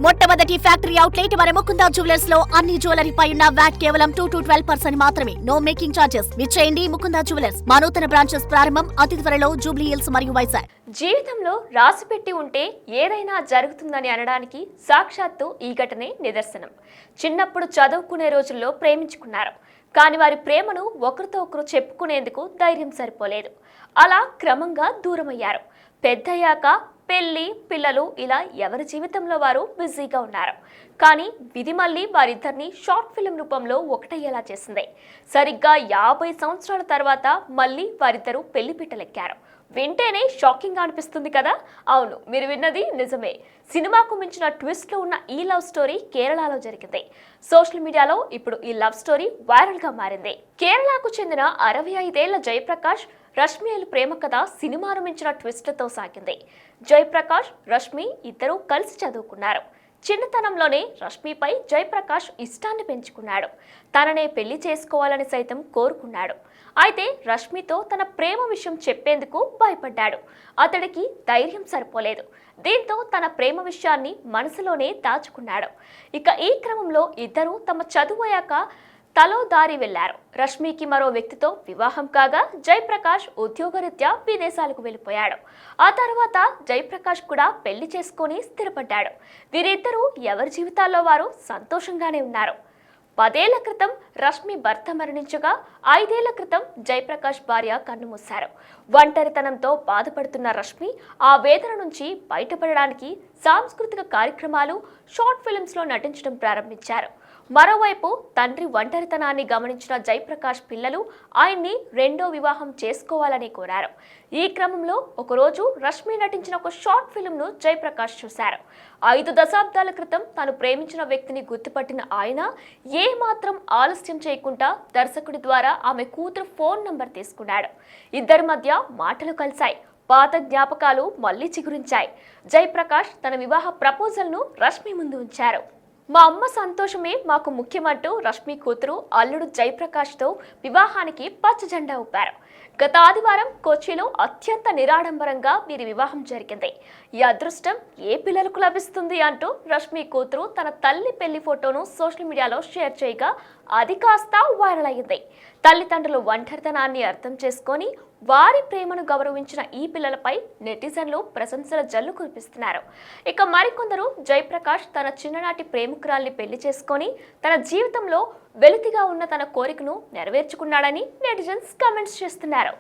మొట్టమొదటి factory outlet మన Mukunda jewellers లో అన్ని జ్యువెలరీ పై ఉన్న వ్యాట్ కేవలం 2 to 12% మాత్రమే. No making charges. విచ్చేయండి ముకుందా జ్యువెలర్స్. మా నూతన బ్రాంచెస్ ప్రారంభం అతి త్వరలో జూబ్లీ హిల్స్ మరియు వైజాగ్. జీవితంలో రాసిపెట్టి ఉంటే ఏదైనా జరుగుతుందని అనడానికి సాక్షాత్తు ఈ ఘటనే నిదర్శనం. చిన్నప్పుడు చదువుకునే రోజుల్లో ప్రేమించుకున్నారు. కానీ వారి ప్రేమను ఒకరితో ఒకరు చెప్పుకునేందుకు ధైర్యం సరిపోలేదు. అలా క్రమంగా దూరమయ్యారు. పెద్దయ్యాక పెళ్లి, పిల్లలు ఇలా ఎవరి జీవితంలో వారు బిజీగా ఉన్నారు. కానీ విధి మళ్ళీ వారిద్దరిని షార్ట్ ఫిల్మ్ రూపంలో ఒకటయ్యేలా చేసింది. సరిగ్గా 50 సంవత్సరాల తర్వాత మళ్ళీ వారిద్దరూ పెళ్లి పీటలెక్కారు. వింటేనే షాకింగ్ గా అనిపిస్తుంది కదా? అవును, మీరు విన్నది నిజమే. సినిమాకు మించిన ట్విస్ట్ లో ఉన్న ఈ లవ్ స్టోరీ కేరళలో జరిగింది. సోషల్ మీడియాలో ఇప్పుడు ఈ లవ్ స్టోరీ వైరల్ గా మారింది. కేరళకు చెందిన 65 ఏళ్ల జయప్రకాష్, రష్మిల ప్రేమ కథ సినిమాను మించిన ట్విస్ట్లతో సాగింది. జయప్రకాష్, రష్మి ఇద్దరూ కలిసి చదువుకున్నారు. చిన్నతనంలోనే రష్మిపై జయప్రకాష్ ఇష్టాన్ని పెంచుకున్నాడు. తననే పెళ్లి చేసుకోవాలని సైతం కోరుకున్నాడు. అయితే రష్మితో తన ప్రేమ విషయం చెప్పేందుకు భయపడ్డాడు. అతడికి ధైర్యం సరిపోలేదు. దీంతో తన ప్రేమ విషయాన్ని మనసులోనే దాచుకున్నాడు. ఇక ఈ క్రమంలో ఇద్దరూ తమ చదువు అయ్యాక తలో దారి వెళ్లారు. రష్మికి మరో వ్యక్తితో వివాహం కాగా జయప్రకాష్ ఉద్యోగరీత్యా విదేశాలకు వెళ్లిపోయాడు. ఆ తర్వాత జయప్రకాష్ కూడా పెళ్లి చేసుకొని స్థిరపడ్డాడు. వీరిద్దరూ ఎవరి జీవితాల్లో వారు సంతోషంగానే ఉన్నారు. 10 ఏళ్ల క్రితం రష్మి భర్త మరణించగా 5 ఏళ్ల క్రితం జయప్రకాష్ భార్య కన్నుమూశారు. ఒంటరితనంతో బాధపడుతున్న రష్మి ఆ వేదన నుంచి బయటపడడానికి సాంస్కృతిక కార్యక్రమాలు, షార్ట్ ఫిల్మ్స్ లో నటించడం ప్రారంభించారు. మరోవైపు తండ్రి ఒంటరితనాన్ని గమనించిన జయప్రకాష్ పిల్లలు ఆయన్ని రెండో వివాహం చేసుకోవాలని కోరారు. ఈ క్రమంలో ఒకరోజు రష్మి నటించిన ఒక షార్ట్ ఫిల్మ్ను జయప్రకాష్ చూశారు. 5 దశాబ్దాల క్రితం తాను ప్రేమించిన వ్యక్తిని గుర్తుపట్టిన ఆయన ఏమాత్రం ఆలస్యం చేయకుండా దర్శకుడి ద్వారా ఆమె కూతురు ఫోన్ నంబర్ తీసుకున్నాడు. ఇద్దరి మధ్య మాటలు కలిశాయి. పాత జ్ఞాపకాలు మళ్లీ చిగురించాయి. జయప్రకాష్ తన వివాహ ప్రపోజల్ను రష్మి ముందు ఉంచారు. మా అమ్మ సంతోషమే మాకు ముఖ్యమంటూ రష్మి కూతురు అల్లుడు జయప్రకాష్తో వివాహానికి పచ్చ జెండా ఊపారు. గత ఆదివారం కొచ్చిలో అత్యంత నిరాడంబరంగా వీరి వివాహం జరిగింది. ఈ అదృష్టం ఏ పిల్లలకు లభిస్తుంది అంటూ రష్మి కూతురు తన తల్లి పెళ్లి ఫోటోను సోషల్ మీడియాలో షేర్ చేయగా అది కాస్త వైరల్ అయ్యింది. తల్లిదండ్రులు ఒంటరితనాన్ని అర్థం చేసుకొని వారి ప్రేమను గౌరవించిన ఈ పిల్లలపై నెటిజన్లు ప్రశంసల జల్లు కురిపిస్తున్నారు. ఇక మరికొందరు జయప్రకాష్ తన చిన్ననాటి ప్రేమికురాల్ని పెళ్లి చేసుకొని తన జీవితంలో వెలితిగా ఉన్న తన కోరికను నెరవేర్చుకున్నాడని నెటిజన్స్ కామెంట్స్ చేస్తున్నారు.